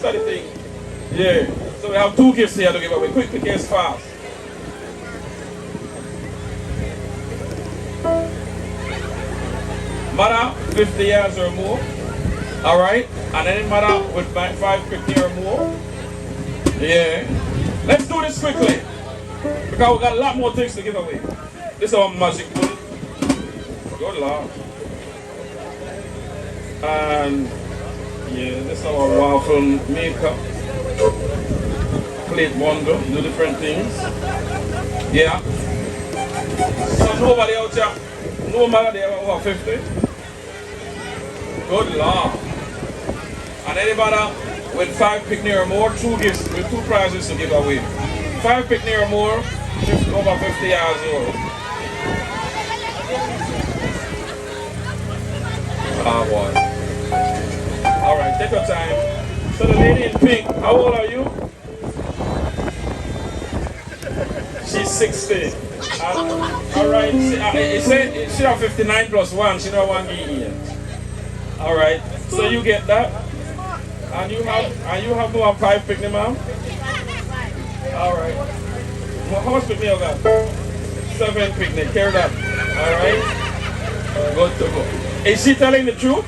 of the thing. Yeah. So we have 2 gifts here to give away. Quick, case fast. Mother, 50 years or more. Alright? And any mother with 550 or more. Yeah. Let's do this quickly. Because we got a lot more things to give away. This is our magic bullet. Good Lord. And yeah, this is our waffle maker. Plate bundle, do different things. Yeah. So nobody out here, no matter they have over 50. Good Lord. And anybody with 5 picnic or more, 2 gifts, with 2 prizes to give away. 5 picnic or more, over 50 years old. Ah, boy. Alright, take your time. So the lady in pink, how old are you? She's 60. Alright, she have 59 plus 1, she don't want to get here. Alright, so you get that? And you have more 5 picnic, ma'am? Alright. Well, how much picnic you got? 7 picnic, carry that. Alright? Good to go. Is she telling the truth?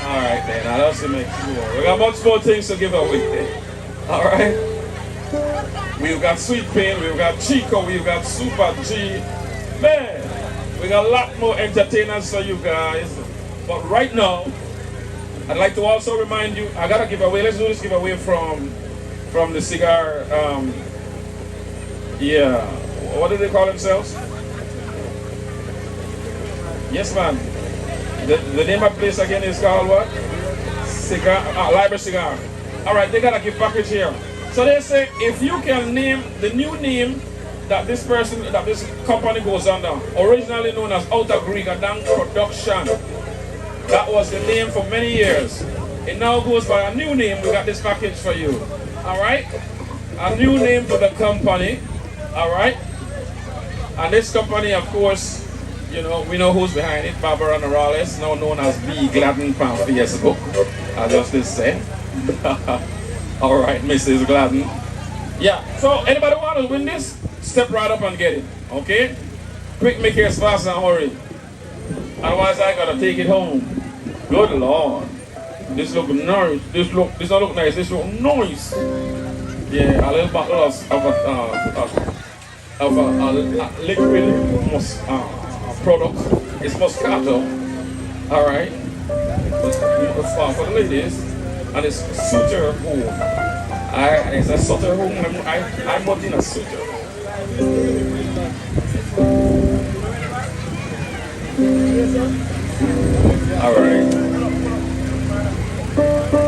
Alright then, I'll also make sure. We got much more things to give away. Alright? We've got Sweet Pain, we've got Chico, we've got Super G. Man, we got a lot more entertainers for you guys. But right now, I'd like to also remind you, I gotta give away, let's do this giveaway from the cigar, yeah, what do they call themselves? Yes, man. The name of the place again is called what? Cigar, Library Cigar. All right, they got a gift package here. So they say if you can name the new name that this company goes under, originally known as Outer Grigadang Production. That was the name for many years. It now goes by a new name. We got this package for you. All right, a new name for the company. All right, and this company, of course. You know, we know who's behind it, Barbara Norales, now known as B. Gladden from Facebook, I just say. All right, Mrs. Gladden. Yeah, so anybody want to win this? Step right up and get it, okay? Quick, make it fast and hurry. Otherwise, I gotta take it home. Good Lord. This look nice. This don't look nice, this look nice. Yeah, a little bottle of a liquid product. It's Moscato. Alright. For the ladies. And it's suitor home. It's a suitor home. I'm not in a suitor. Alright.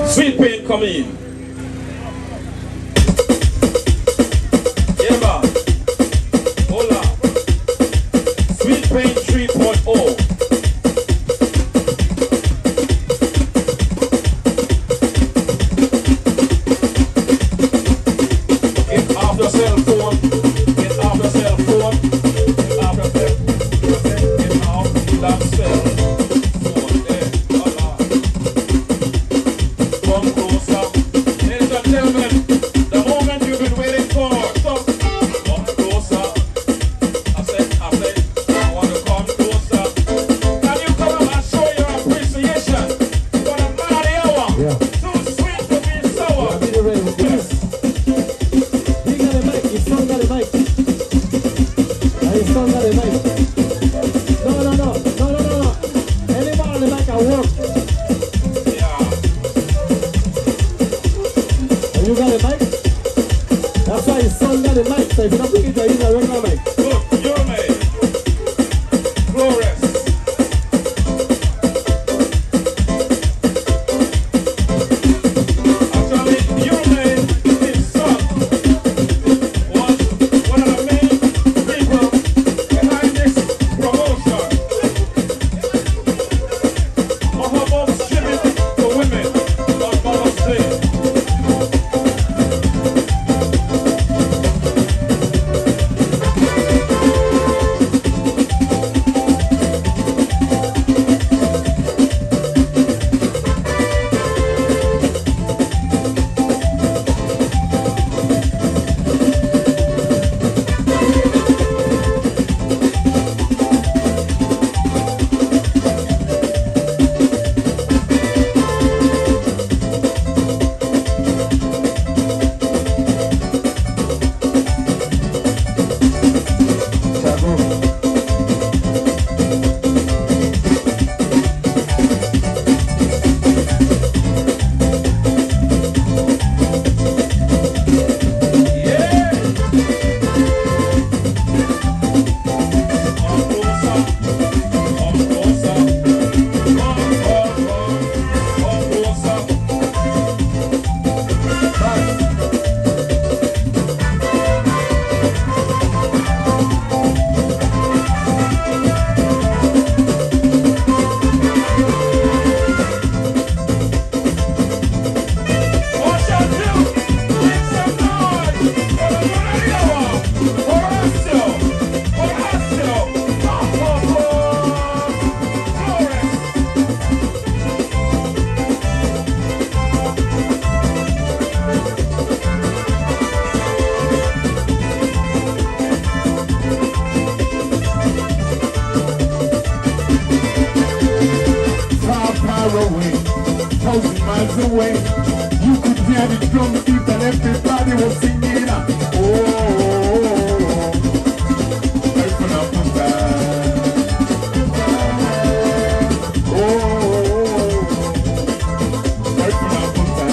Sweet Pain come in. Yeah, man. Hola. Sweet Pain 3.0. Get off your cell phone. Get off your cell phone. Get off your cell phone. Get off that cell phone. There. Hola. Come closer. Ladies and gentlemen, the moment you've been waiting for. So, come closer. I said, I want to come closer. Can you come up and show your appreciation for the man of the hour? Yeah. Too sweet to be sour. Be ready with this. He got a mic, his son got a mic. And his son got a mic. No. Anybody on the mic at work. Yeah. And you got a mic? That's why his son got a mic. So if you don't pick it, you use a regular mic. Look, you're made. Glorious. Actually, you're made. His son was one of the main people behind this promotion. Mahamov's tribute to women on Mother's Day. way. You could hear the drum beat and everybody was singing. Oh, right from the punta. Oh, right from the punta.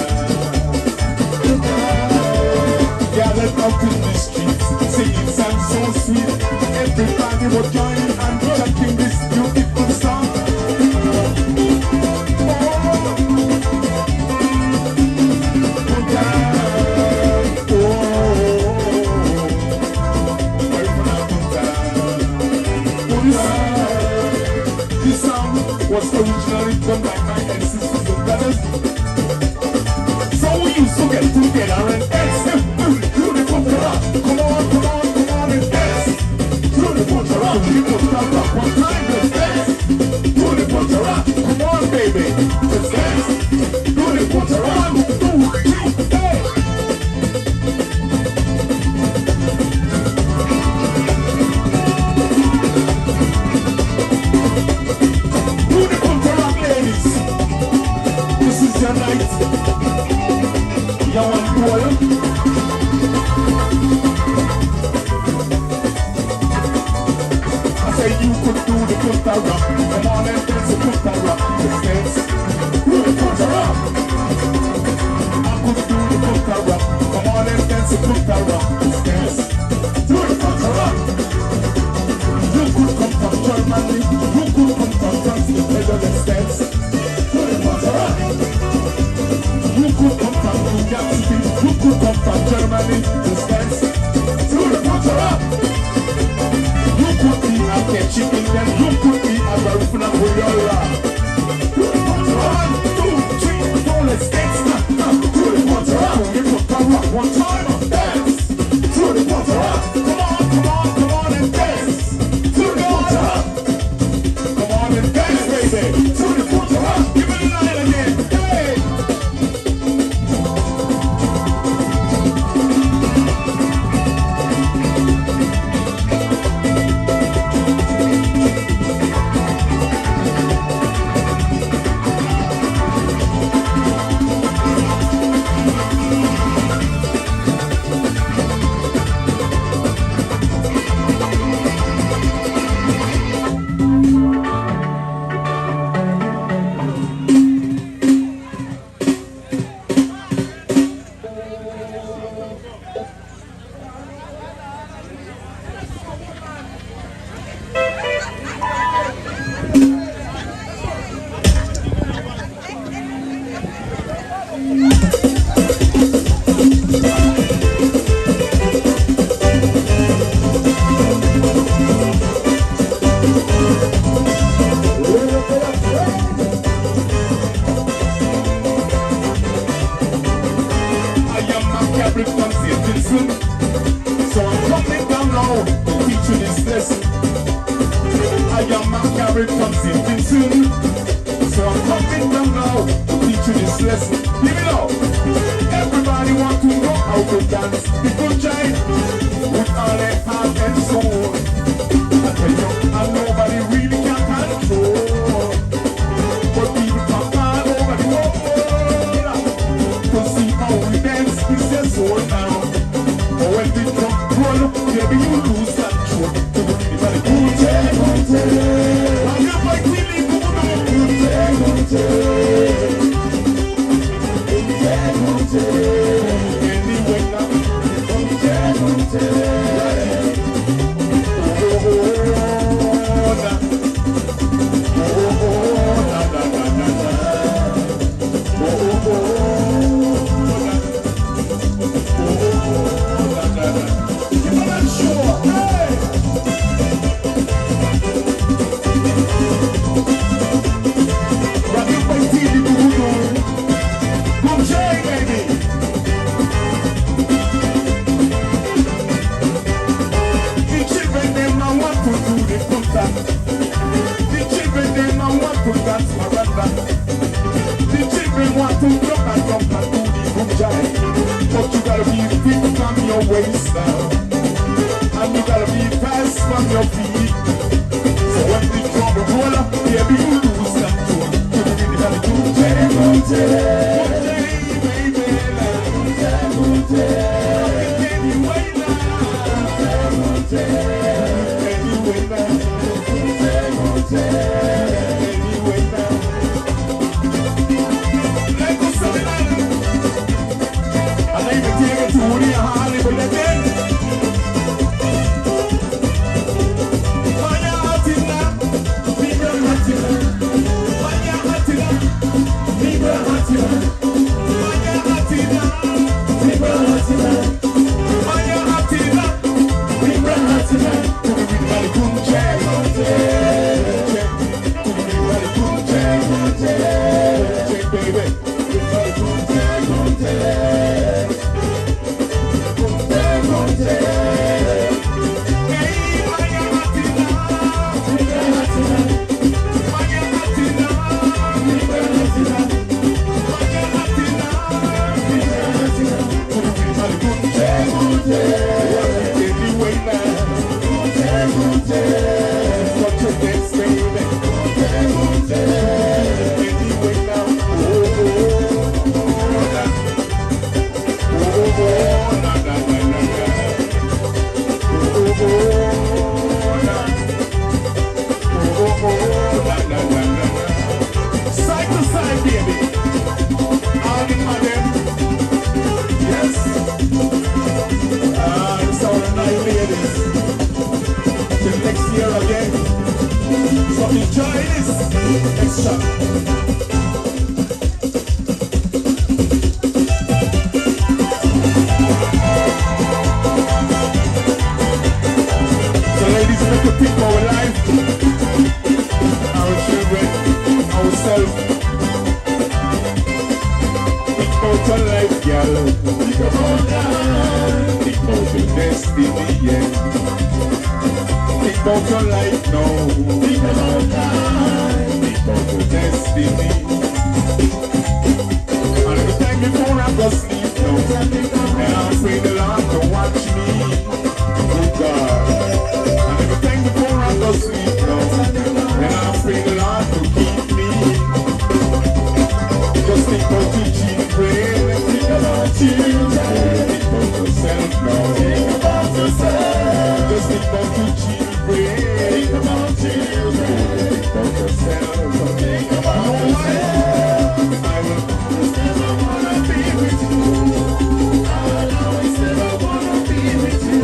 Gathered out in the streets, singing songs so sweet. Everybody was joining and chanting this beautiful song. Was originally done by my ancestors and brothers. So we used to get together and dance. Do the punta rock. Come on, come on, come on and dance. Do the punta rock. Do the punta rock. One time, let's dance. Do the punta rock. Come on, baby, let's dance. Do the punta rock. 1, 2, 3, hey. Your night, you want to I say you could do the punta rock. Come on and dance the punta rock. Let's dance. Do the punta rock. I could do the punta rock. Come on and dance the punta rock. Let's dance. Do the punta rock. You could come from Germany. You could come from France. Let's dance. Do the punta rock. You could come from New York City, you could come from Germany, just dance to the punta rock. You could be a catching Indian, you could be a Garifuna Boyola. To the punta rock, 1, 2, 3, 4, let's dance now. To the punta rock, we put the rock one time, dance. To the punta rock, come on, come on, come on and dance. To the punta rock, come on and dance, baby. To the punta rock, give it a line again, hey. Baby, you lose control. You really gotta do. about your life, girl. Think about life. Think about your destiny, yeah. Think about your life now. Think about life. Think about your destiny. And every time before I go sleep now, and I pray the Lord to watch me. Oh God. And every time before I go sleep now, and I pray the Lord to keep me. Just think about your children. Think about children. Think about yourself now. Think about yourself. Just think about your children. Think about children. Think about yourself. Think about yourself. I will always never wanna be with you. I will always never wanna be with you.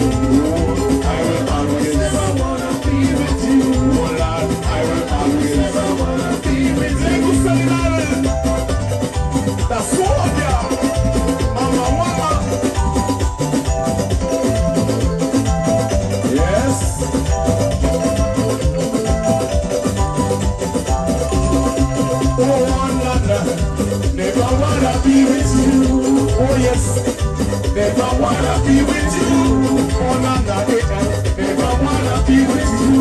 I will always never wanna be with you. Oh Lord, I will always never wanna be with you. That's all, yeah. Mama. Yes. Oh, Nana, never wanna be with you. Oh, yes. Never wanna be with you. Oh, Nana, never wanna be with you.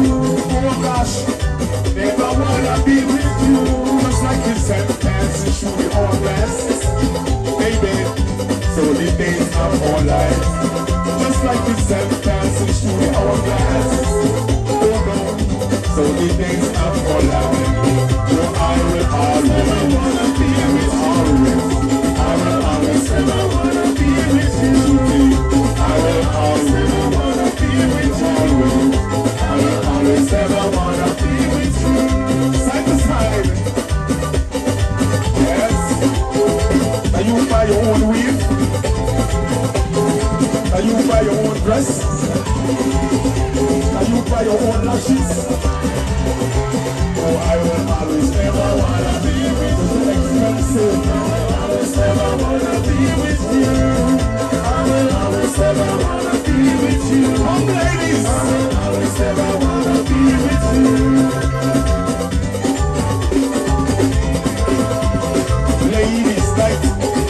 Oh, gosh. Never wanna be with you. Just like you said, dancing through the whole best. Baby, so the days of our lives. Just like you said, dancing through the whole best. Oh no, so the days of our lives. So I will always wanna be with always. I will always never wanna be with you. I will always wanna be with you. I will always never wanna be with you. Side to side. Yes. Are you buy your own weave? Are you buy your own dress? Are you buy your own lashes? Oh, I will always never wanna be with you. Expensive. I will always never wanna be with you. I will always never wanna be with you. Oh, ladies. I will always never wanna be with you. Ladies night,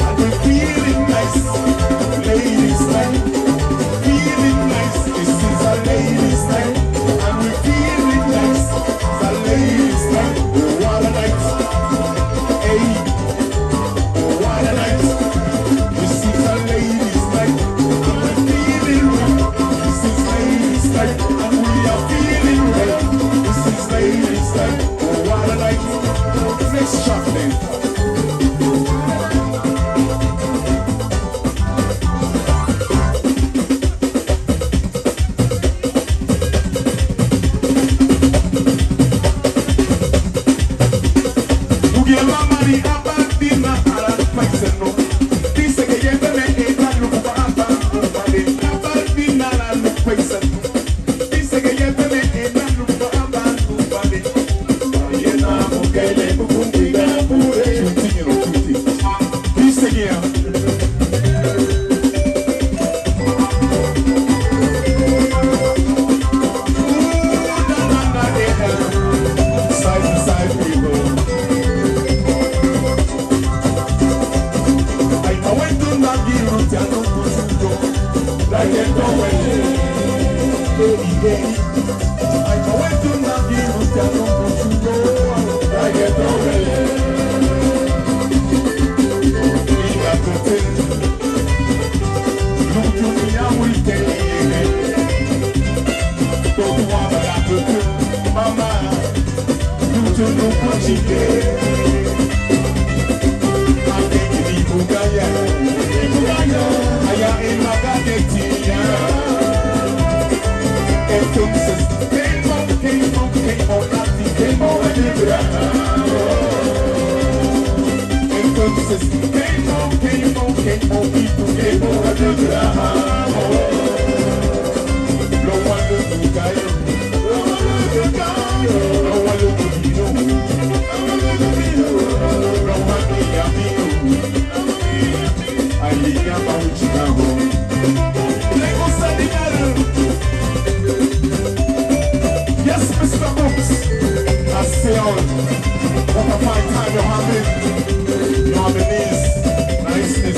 and we're feeling nice. Ladies night, feeling nice. This is a ladies night, and we're feeling nice. It's a ladies night. Oh, what a night. Hey, oh, what a night. This is a ladies night, and we're feeling well. This is ladies night, and we are feeling well. This is ladies night. Oh, what a night. Next shot then. What a fine time you're having. Your nominees, niceness.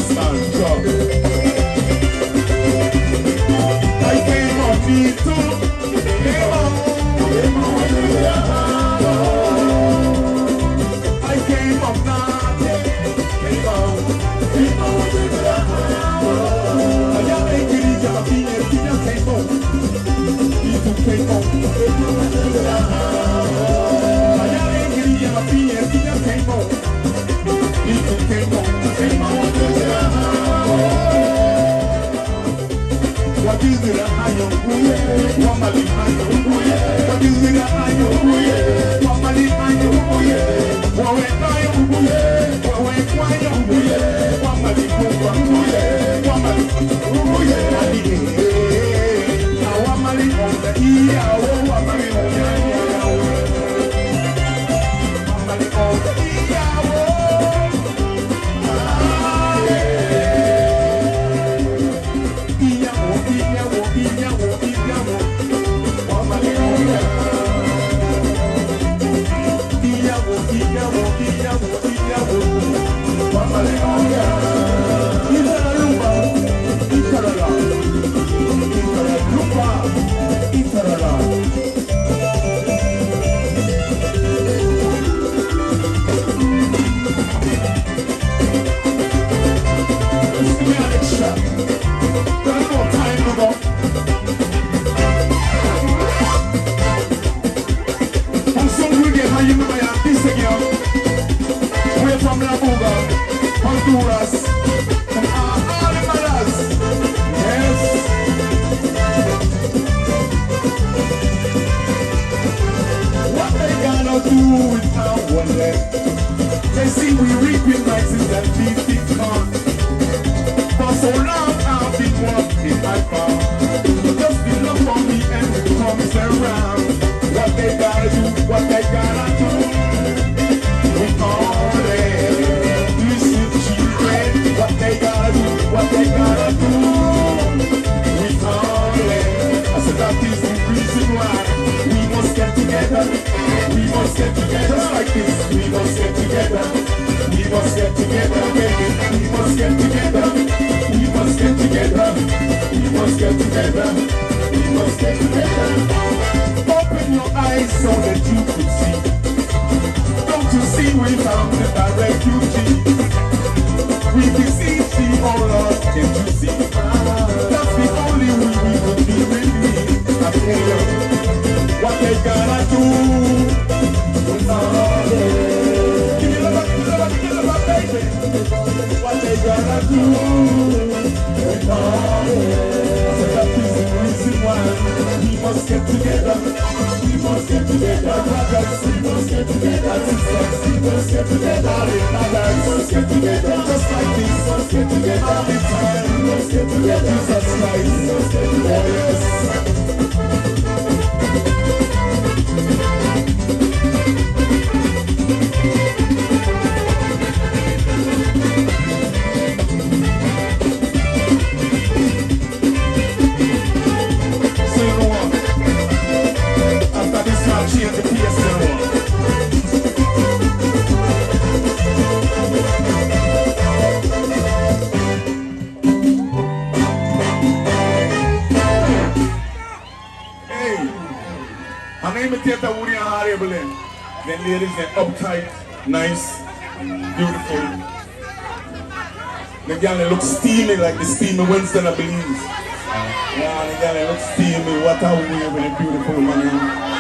Like the steamy Winston, I believe. Yeah, the girl looks steamy. What a way with a beautiful man.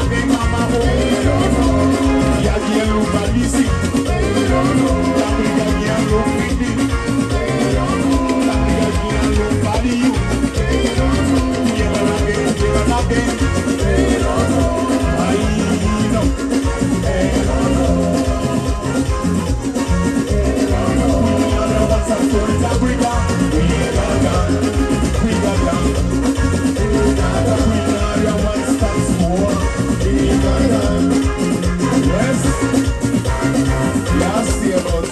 again, mama, oh. Yagi and look at this. Yagi and look at this. Yagi and look at you. Again, again. I know. What's up, story? We got yes, last year, but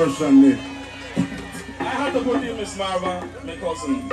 version. I have to put in Miss Marva, my cousin.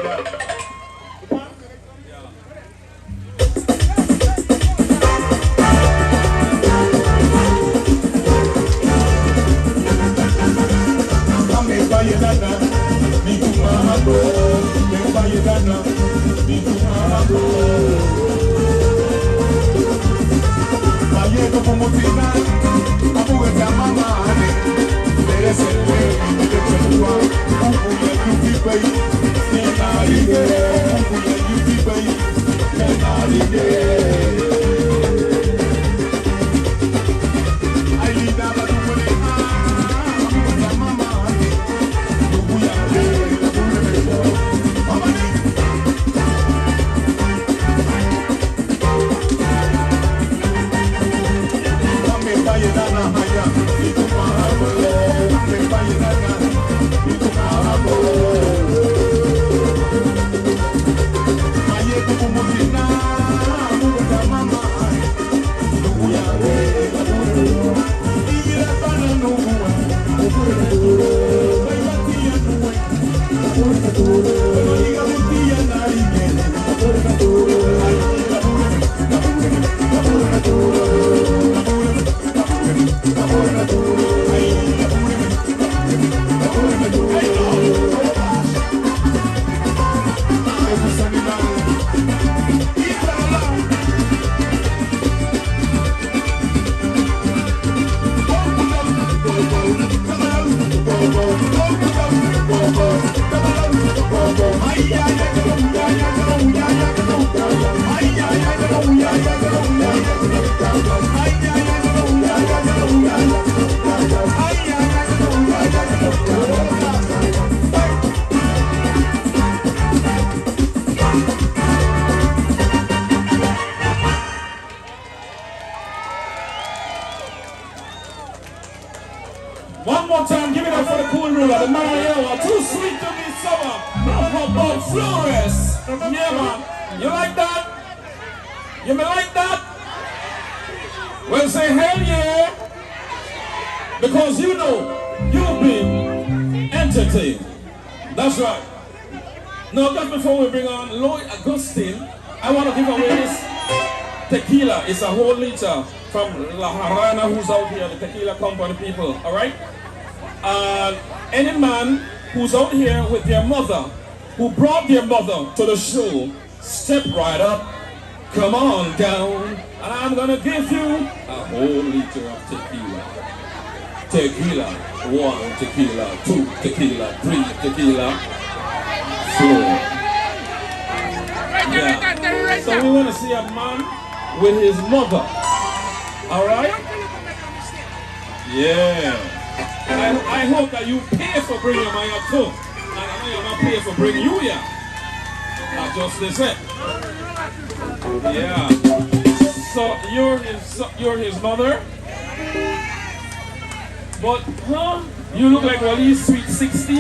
Flores. Yeah, man. You like that? You may like that? Well, say hell yeah. Because you know you've been entertained. That's right. Now, just before we bring on Lloyd Augustine, I want to give away this tequila. It's a whole liter from La Harana, who's out here, the tequila company people. All right? Any man who's out here with their mother, who brought their mother to the show, step right up, come on down, and I'm gonna give you a whole liter of tequila. Tequila, 1 tequila, 2 tequila, 3 tequila, 4. Yeah. So we want to see a man with his mother. All right? Yeah. I hope that you pay for bringing my here too. And I know you're not paying for bringing you here. That's just the same. Yeah. So you're his mother. But you look like Wally's sweet 16.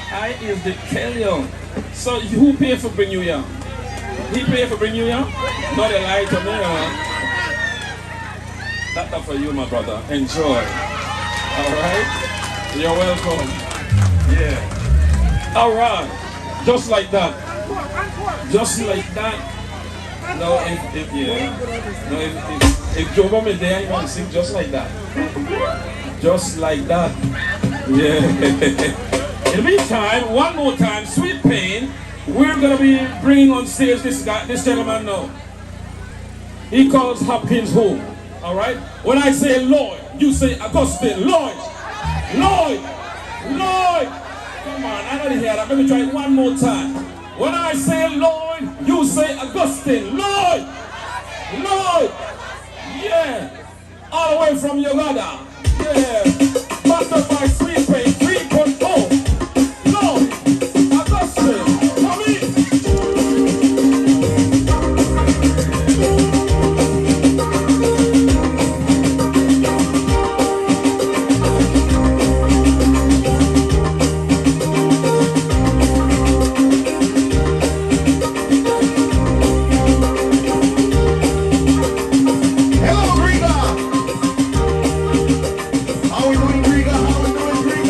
I is the tell you. So who paid for bring you here? He paid for bring you here? Not a lie to me, huh? That's for you, my brother. Enjoy. Alright? You're welcome. Yeah. Alright. Just like that. Just like that. No, if Joe Mom is there, you want to sing just like that. Just like that. Yeah. In the meantime, one more time, Sweet Pain, we're going to be bringing on stage this gentleman now. He calls Hopkins home. All right? When I say Lloyd, you say Augustine. Lloyd! Lloyd! Lloyd! Come on, I don't hear that. Let me try it one more time. When I say Lloyd, you say Augustine. Lloyd! Lloyd! Yeah! All the way from Yolanda. Yeah! Mastered by Sweet Pain 3.0. Lloyd! Augustine! Come in! Hello, Riga. How we doing, Riga? How we doing, Riga?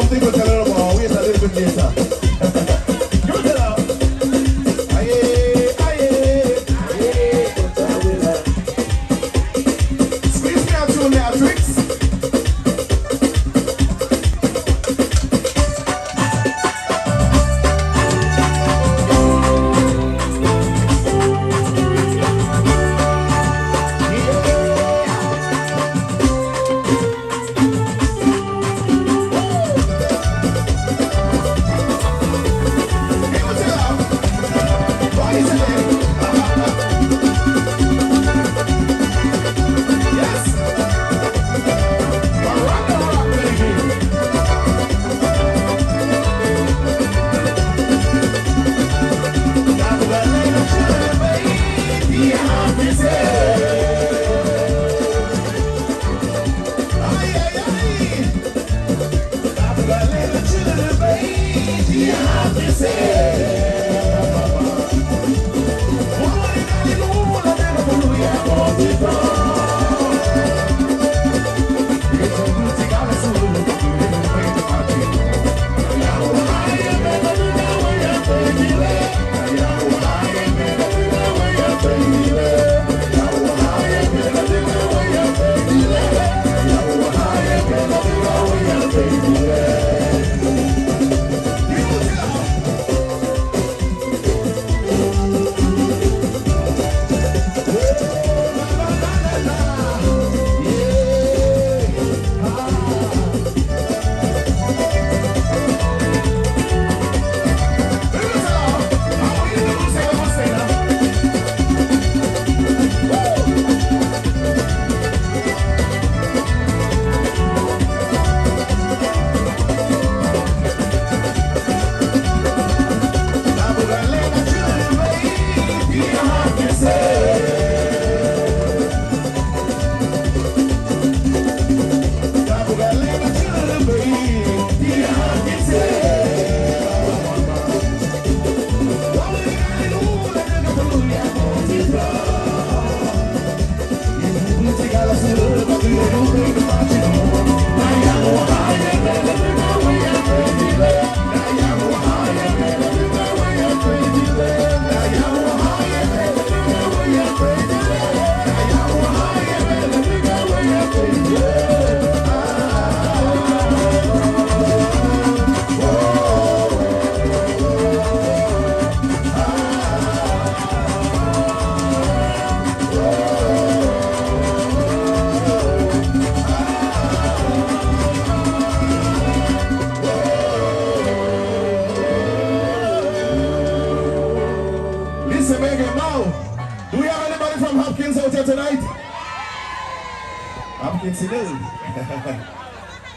something to tell her about. Wait a little bit later. Give it to her. Aye, aye, aye, squeeze me out to the tricks.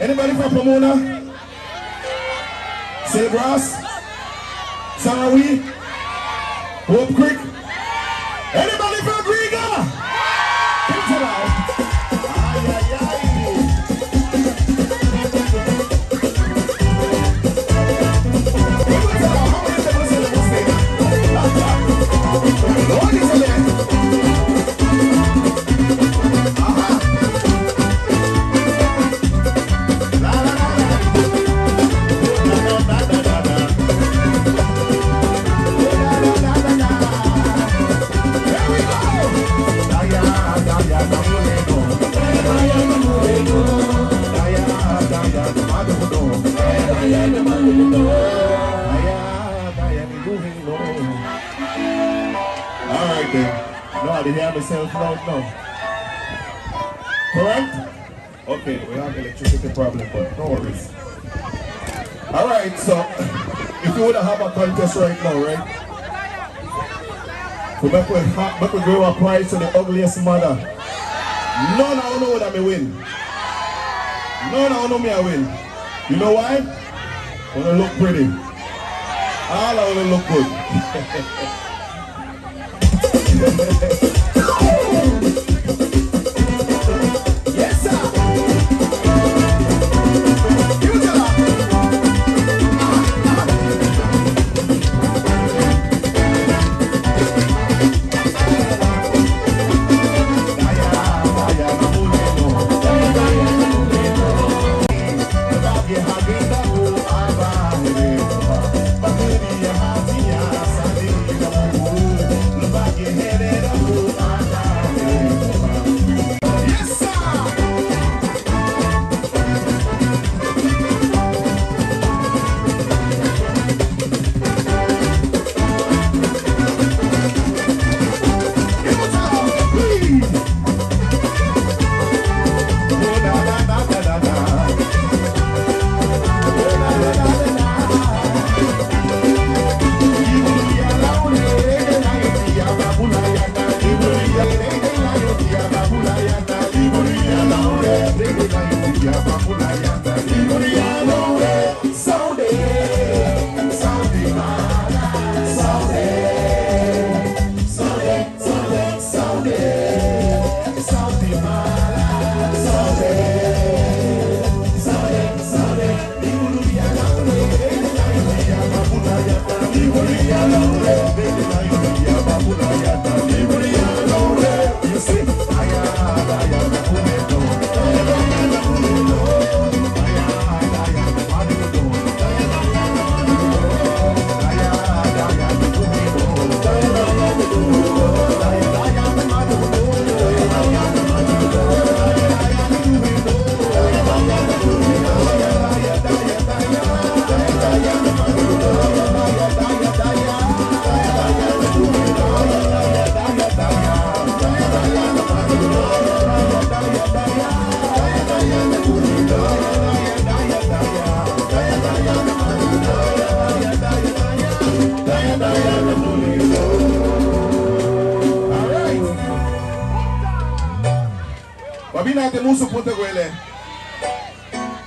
Anybody from Pomona? Silbrass? Sarawi? Hope Creek? Anybody from Griga? Give it out. Ay, ay, ay. Give it out. How many people say this thing? What is it? Alright then. No, I didn't hear myself loud now. Correct? Okay, we have electricity problem, but no worries. Alright, so if you would have a contest right now, right? So make we give a prize to the ugliest mother. None of you know that me win. None of you know me I win. You know why? Wanna look pretty. All I wanna look good. Yes, sir. Give it to her. Daya,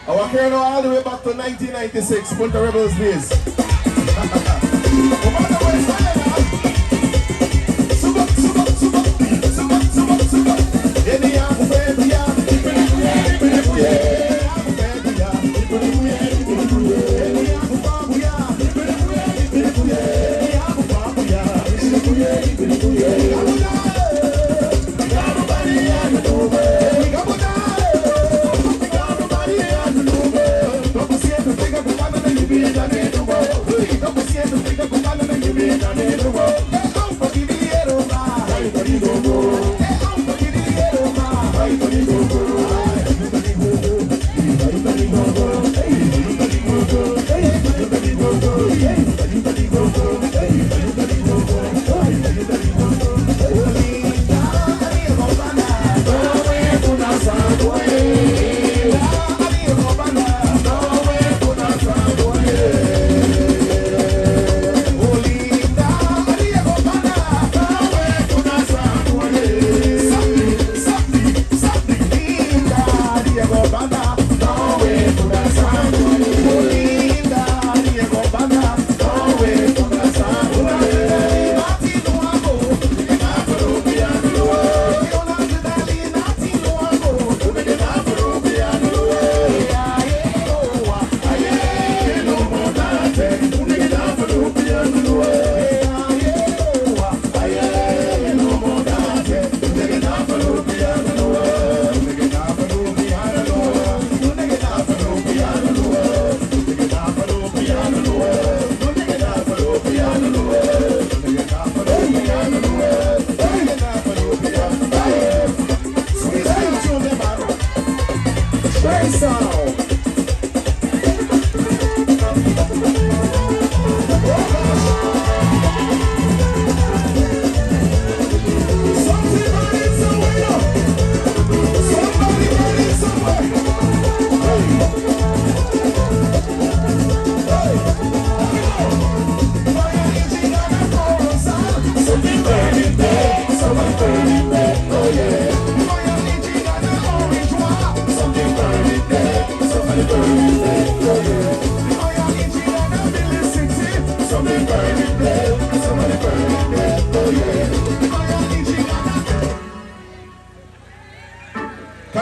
Our Mariano all the way back to 1996, Punta Rebels days.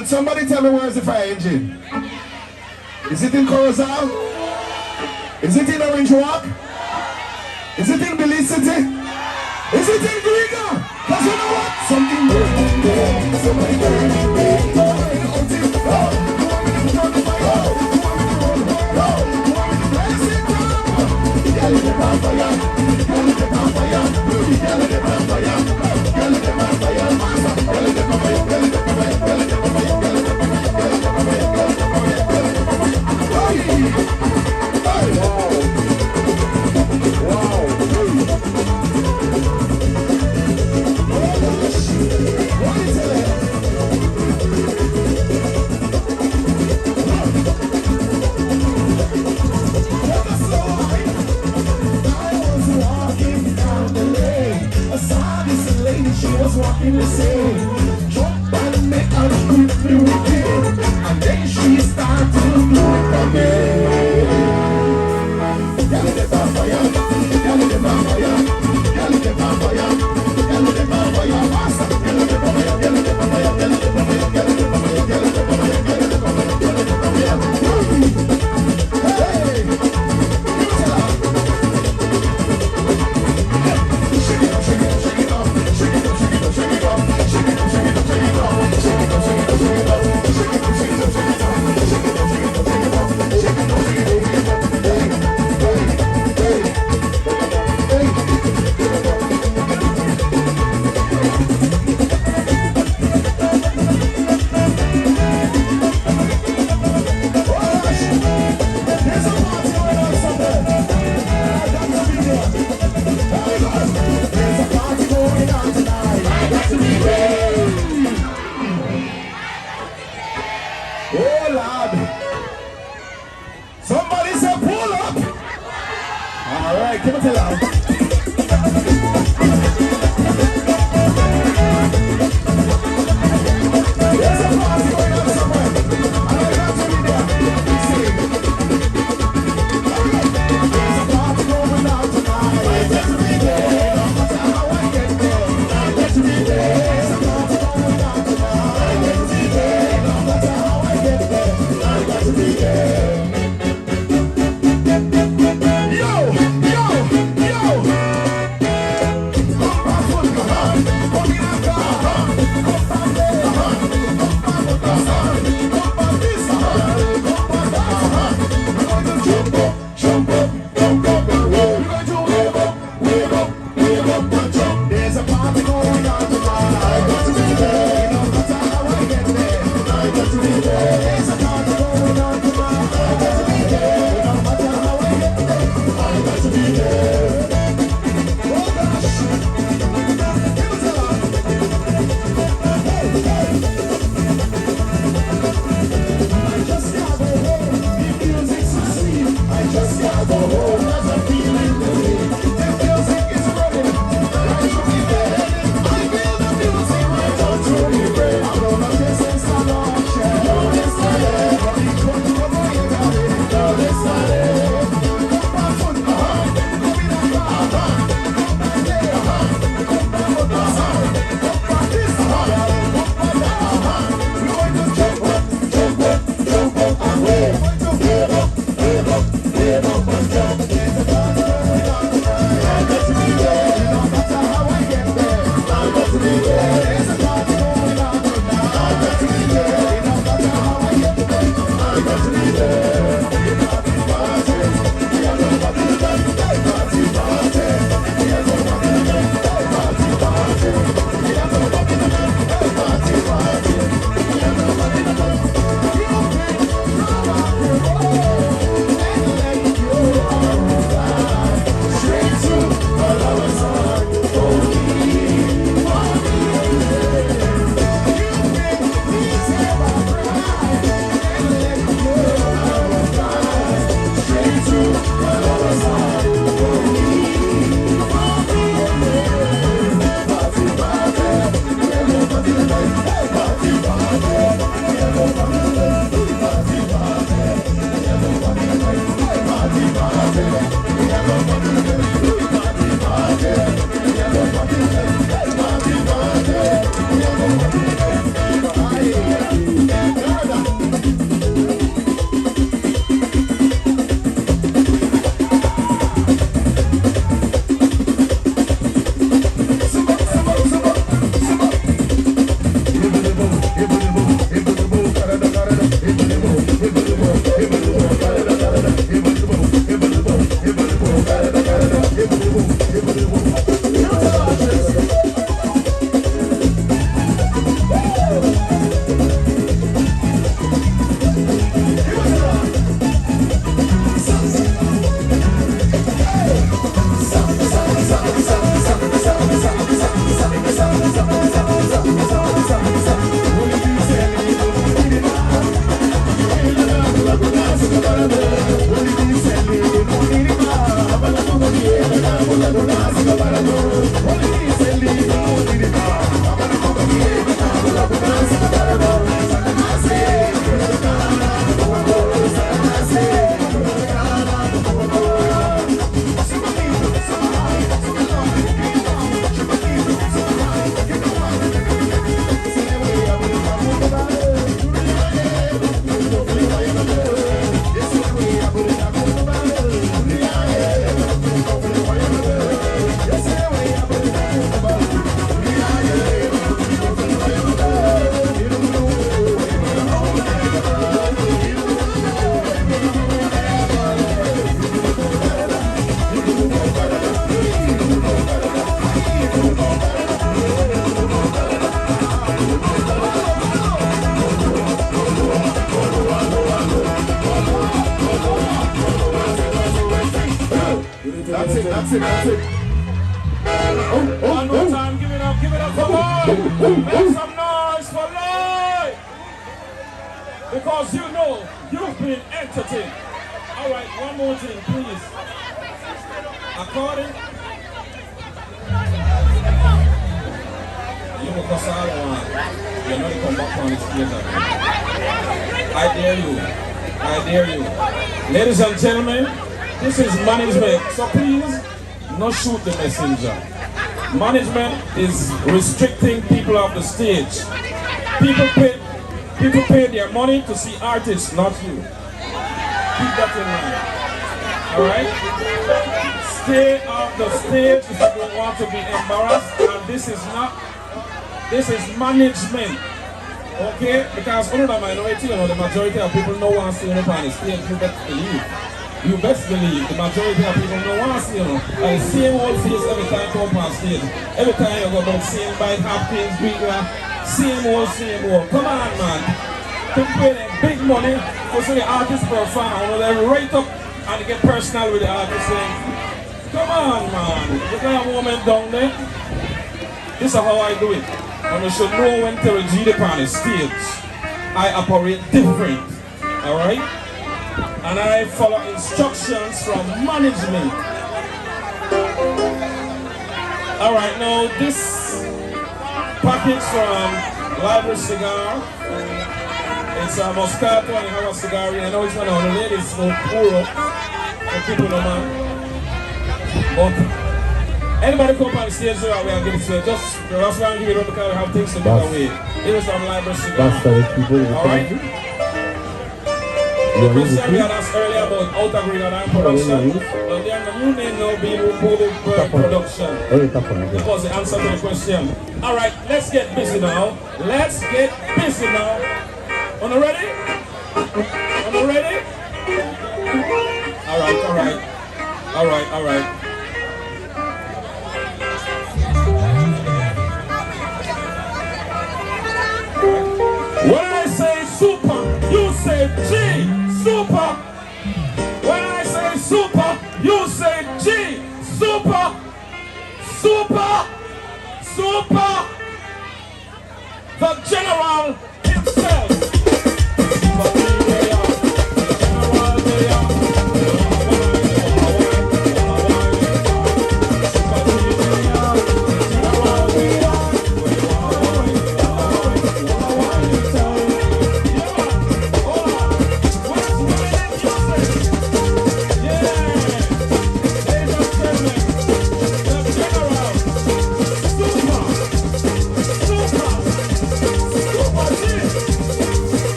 Can somebody tell me where's the fire engine? Is it in Corozal? Is it in Orange Walk? Is it in Belize City? Is it in Griga? Because you know what? Something burning there. Somebody burning there. You want me to turn the fire on? You want me to roll the fire on? You want me to blast it down? Girl, it's on fire. Girl, it's on fire. Girl, it's on fire. Girl, it's on fire. Girl, it's on fire. Girl, it's on fire. Girl, it's on fire. Alright, give it to love. There's a party going on somewhere. I know you have to be there. Sing. There's a party going on tonight. I get to be there. No matter how I get there. I get to be there. There's a party going on tonight. I get to be there. No matter how I get there. I got to be there. That's it. One more time, give it up for Lloyd. Make some noise for Lloyd. Because you know you've been entertained. All right, one more thing, please. According, you will cause all one. You're not come back on the stage. I dare you. I dare you. Ladies and gentlemen, this is management. So please, not shoot the messenger. Management is restricting people off the stage. People pay their money to see artists, not you. Keep that in mind. Alright? Stay off the stage if you don't want to be embarrassed. And this is management. Okay? Because under the minority, the majority of people don't want to see you up on the stage. You best believe. You best believe the majority of people don't want to see you. And the same old face every time you come on stage. Every time you go about same bike, Hopkins, Bigler, same old. Come on, man. People pay them big money for see the artist perform. They right up and get personal with the artist saying, come on, man. You got a moment down there. This is how I do it. And you should know when to read upon the stage. I operate different. Alright? And I follow instructions from management. Alright, now this package from Library Cigar. It's a Moscato and you have a cigar. I know it's one of the ladies smoke puro. For people no man. But anybody come up on the stage here, I'll give it to you. Just that's why I'm giving it up because we have things to give away. Here is some Library Cigar. That's the people. Alright? The question we had asked earlier about Outer Green and production. But then the new name now being reported production. Because the answer to the question. Alright, let's get busy now. Let's get busy now. On the ready? On the ready? Alright. When I say super, you say G, super. When I say super, you say G, super. The general himself. Super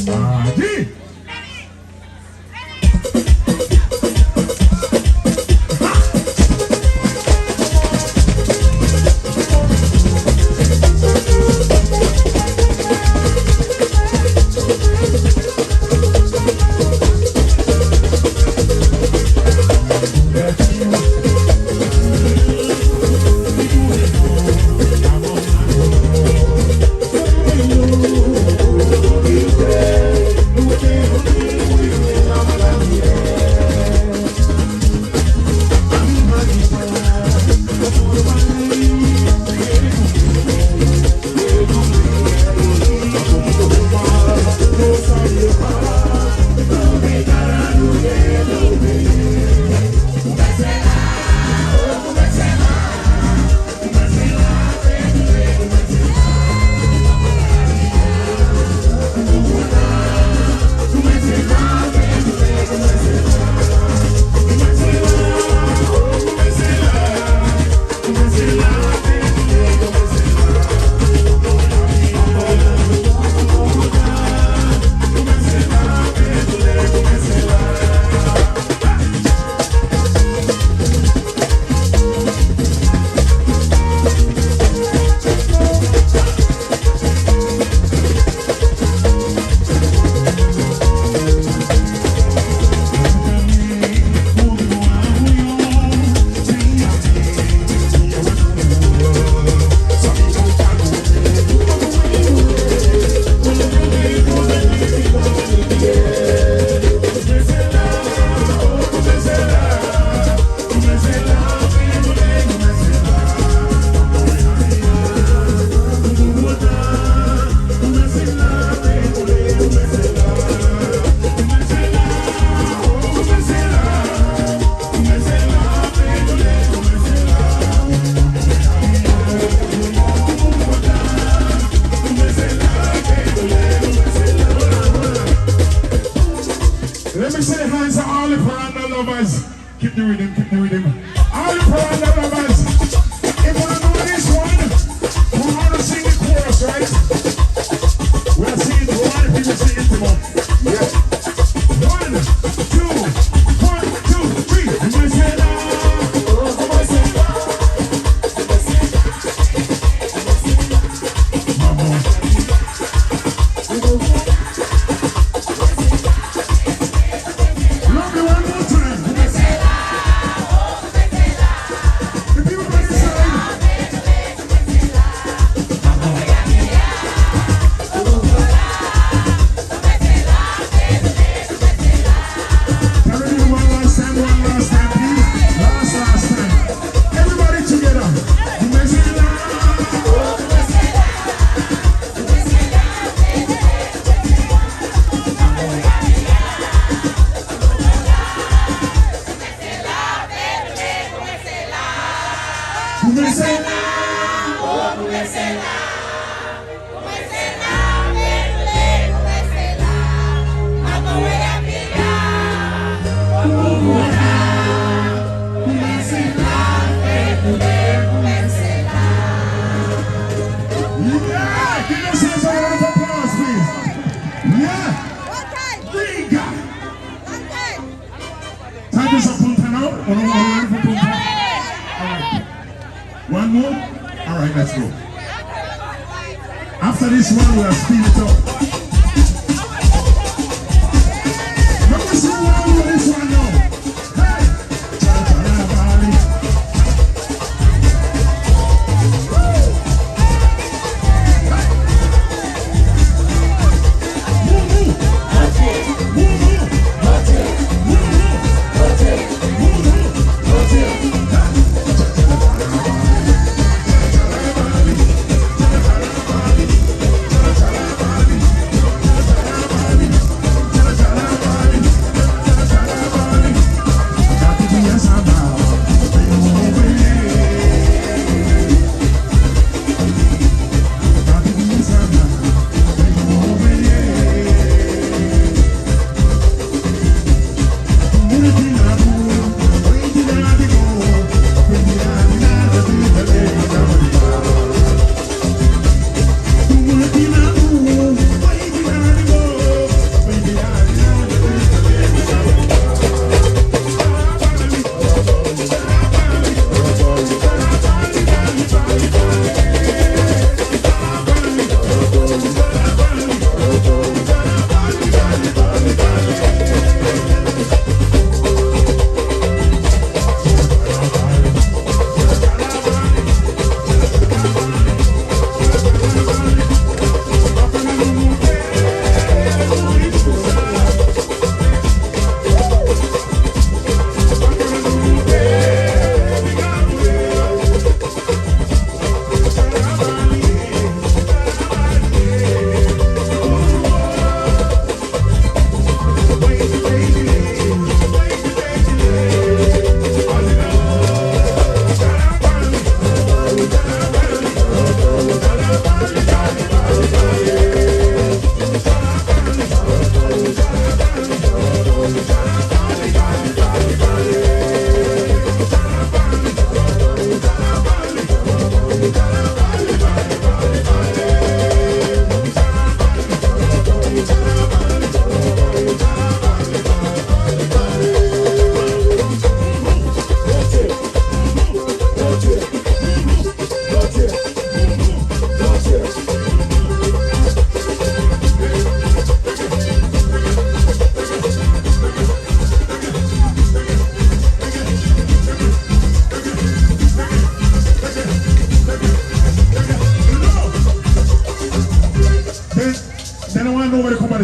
Adi. Let me say hands to all the Paranda lovers. Keep the rhythm, keep the rhythm. All the Paranda lovers. If you know this one, we want to sing the chorus, right? We are singing, we want the people singing to them. Yeah. 1, 2, 1, 2, 3. Marcela. One more? Alright, let's go. After this one, we'll speed it up. Let me see one with this one now. Hey!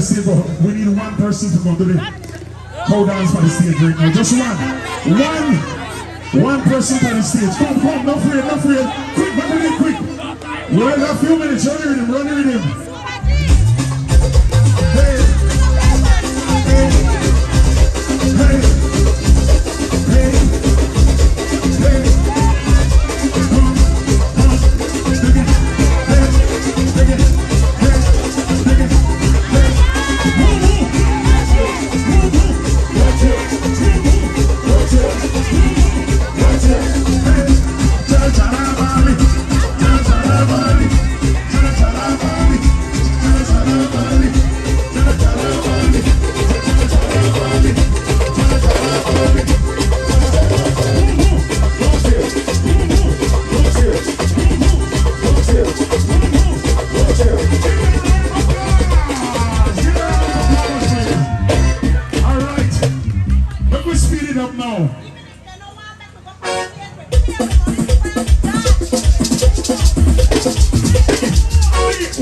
stage, but we need one person to go to the cow dance for the stage right now. Just one. One person for the stage. Come, no afraid. Quick, but quick. We only got a few minutes. Run the rhythm. Hey.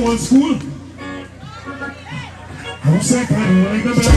Old school. I'm saying, ring the bell.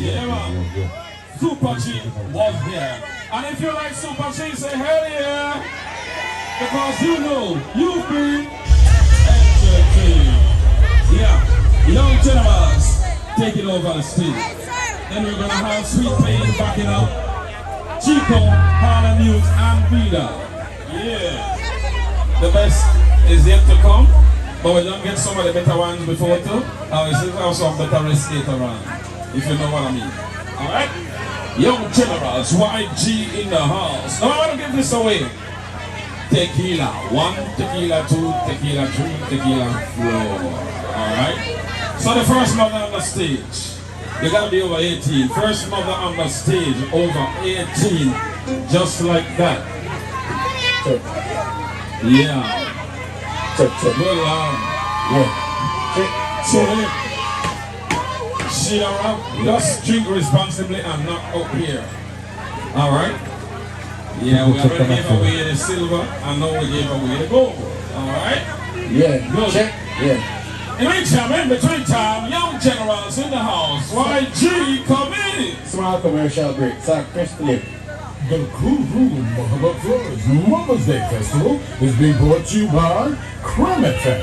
Yeah, man. Super G was there. And if you like Super G, say hell yeah. Because you know you've been entertained. Yeah, young generals taking over the stage. Then we're gonna have Sweet Pain backing up, Chico, Harlem Youth, and Vida. Yeah. The best is yet to come, but we don't get some of the better ones before too. We still have some better race later on, if you know what I mean. Alright? Young generals, YG in the house. Now I want to give this away. Tequila. 1, tequila, 2, tequila, 3, tequila, flow. Alright? So the first mother on the stage. You gotta be over 18. First mother on the stage, over 18. Just like that. Check. Yeah. Check, check. Good Lord. Yeah. So she around, just drink responsibly and not up here. Alright? Yeah, we already gave away the silver and now we gave away the gold. Alright? Yeah. Good. Check. Yeah. In between time, young generals in the house. YG, come in. Small commercial break. Sir, press play. The Kuru Muhammad Flores Mother's Day Festival is being brought to you by Creme FM,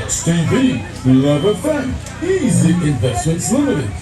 XTV, Love FM, Easy Investments Limited,